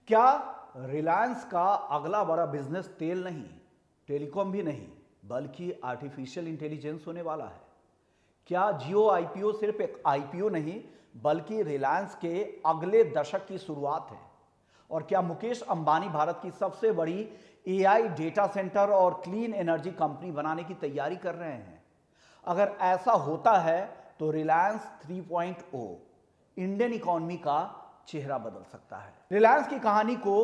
क्या रिलायंस का अगला बड़ा बिजनेस तेल नहीं, टेलीकॉम भी नहीं, बल्कि आर्टिफिशियल इंटेलिजेंस होने वाला है? क्या जियो आईपीओ सिर्फ एक आईपीओ नहीं, बल्कि रिलायंस के अगले दशक की शुरुआत है? और क्या मुकेश अंबानी भारत की सबसे बड़ी एआई डेटा सेंटर और क्लीन एनर्जी कंपनी बनाने की तैयारी कर रहे हैं? अगर ऐसा होता है तो रिलायंस 3.0 इंडियन इकोनॉमी का चेहरा बदल सकता है। रिलायंस की कहानी को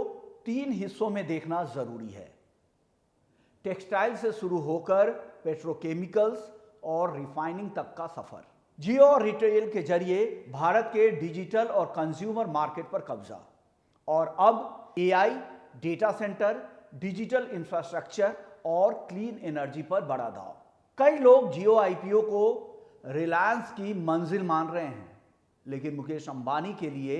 3 हिस्सों में देखना जरूरी है। टेक्सटाइल से शुरू होकर पेट्रोकेमिकल्स और रिफाइनिंग तक का सफर। जियो और रिटेल के जरिए भारत के डिजिटल और कंज्यूमर मार्केट पर कब्जा, और अब AI, data centre, digital infrastructure और क्लीन एनर्जी पर बड़ा दांव। कई लोग जियो आईपीओ को रिलायंस की मंजिल मान रहे हैं, लेकिन मुकेश अंबानी के लिए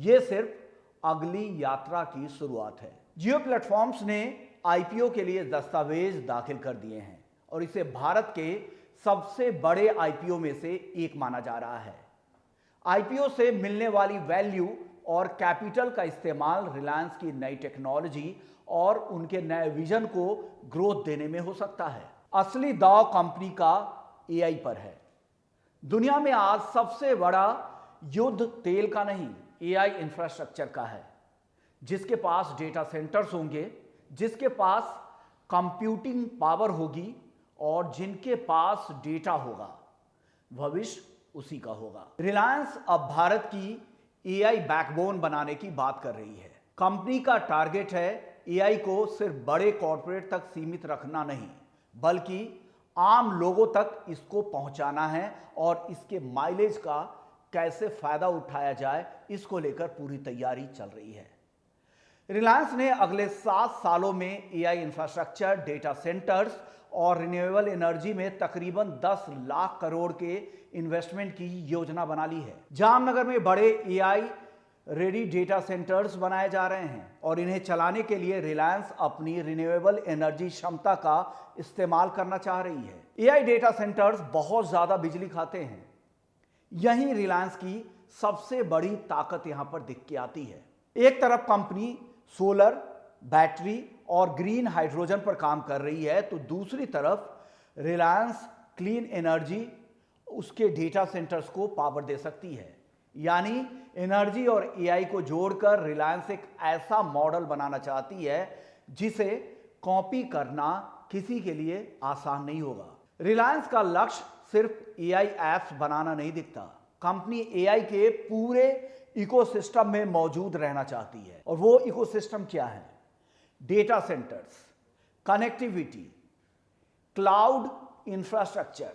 यह सिर्फ अगली यात्रा की शुरुआत है। जियो प्लेटफॉर्म्स ने आईपीओ के लिए दस्तावेज दाखिल कर दिए हैं और इसे भारत के सबसे बड़े आईपीओ में से एक माना जा रहा है। आईपीओ से मिलने वाली वैल्यू और कैपिटल का इस्तेमाल रिलायंस की नई टेक्नोलॉजी और उनके नए विजन को ग्रोथ देने में हो सकता है। असली दांव कंपनी का एआई पर है। दुनिया में आज सबसे बड़ा युद्ध तेल का नहीं, एआई इंफ्रास्ट्रक्चर का है। जिसके पास डेटा सेंटर्स होंगे, जिसके पास कंप्यूटिंग पावर होगी और जिनके पास डेटा होगा, भविष्य उसी का होगा। रिलायंस अब भारत की एआई बैकबोन बनाने की बात कर रही है। कंपनी का टारगेट है एआई को सिर्फ बड़े कॉर्पोरेट तक सीमित रखना नहीं, बल्कि आम लोगों तक इसको पहुंचाना है और इसके माइलेज का कैसे फायदा उठाया जाए, इसको लेकर पूरी तैयारी चल रही है। रिलायंस ने अगले 7 सालों में एआई इंफ्रास्ट्रक्चर, डेटा सेंटर्स और रिन्यूएबल एनर्जी में तकरीबन 10 लाख करोड़ के इन्वेस्टमेंट की योजना बना ली है। जामनगर में बड़े एआई रेडी डेटा सेंटर्स बनाए जा रहे हैं और इन्हें चलाने के लिए रिलायंस अपनी रिन्यूएबल एनर्जी क्षमता का इस्तेमाल करना चाह रही है। एआई डेटा सेंटर्स बहुत ज्यादा बिजली खाते हैं। यही रिलायंस की सबसे बड़ी ताकत यहां पर दिख के आती है। एक तरफ कंपनी सोलर, बैटरी और ग्रीन हाइड्रोजन पर काम कर रही है, तो दूसरी तरफ रिलायंस क्लीन एनर्जी उसके डेटा सेंटर्स को पावर दे सकती है। यानी एनर्जी और एआई को जोड़कर रिलायंस एक ऐसा मॉडल बनाना चाहती है जिसे कॉपी करना किसी के लिए आसान नहीं होगा। रिलायंस का लक्ष्य सिर्फ एआई एप्स बनाना नहीं दिखता। कंपनी एआई के पूरे इकोसिस्टम में मौजूद रहना चाहती है। और वो इकोसिस्टम क्या है? Data centres, connectivity, cloud infrastructure,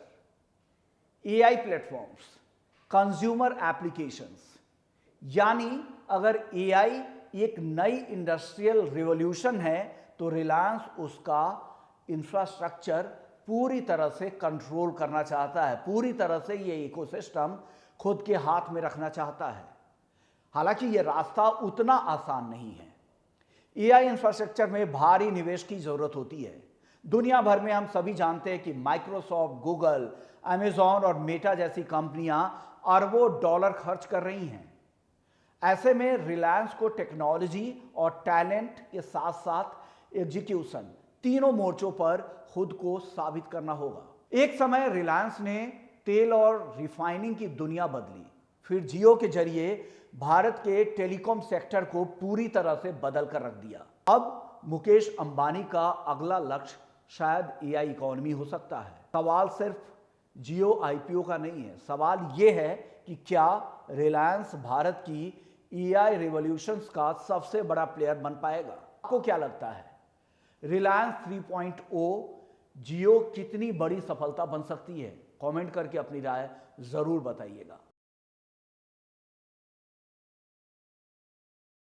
AI platforms, consumer applications. यानी अगर एआई एक नई इंडस्ट्रियल रिवॉल्यूशन है, तो रिलायंस उसका इंफ्रास्ट्रक्चर पूरी तरह से कंट्रोल करना चाहता है, पूरी तरह से ये इकोसिस्टम खुद के हाथ में रखना चाहता है। हालांकि ये रास्ता उतना आसान नहीं है। एआई इंफ्रास्ट्रक्चर में भारी निवेश की जरूरत होती है। दुनिया भर में हम सभी जानते हैं कि माइक्रोसॉफ्ट, गूगल, अमेजॉन और मेटा जैसी कंपनियां अरबों डॉलर खर्च कर रही हैं। ऐसे में रिलायंस को टेक्नोलॉजी और टैलेंट के साथ साथ एग्जीक्यूशन, तीनों मोर्चों पर खुद को साबित करना होगा। एक समय रिलायंस ने तेल और रिफाइनिंग की दुनिया बदली, फिर जियो के जरिए भारत के टेलीकॉम सेक्टर को पूरी तरह से बदल कर रख दिया। अब मुकेश अंबानी का अगला लक्ष्य शायद एआई इकोनॉमी हो सकता है। सवाल सिर्फ जियो आईपीओ का नहीं है, सवाल यह है कि क्या रिलायंस भारत की एआई रिवॉल्यूशंस का सबसे बड़ा प्लेयर बन पाएगा? आपको क्या लगता है? रिलायंस 3.0 जियो कितनी बड़ी सफलता बन सकती है? कमेंट करके अपनी राय जरूर बताइएगा।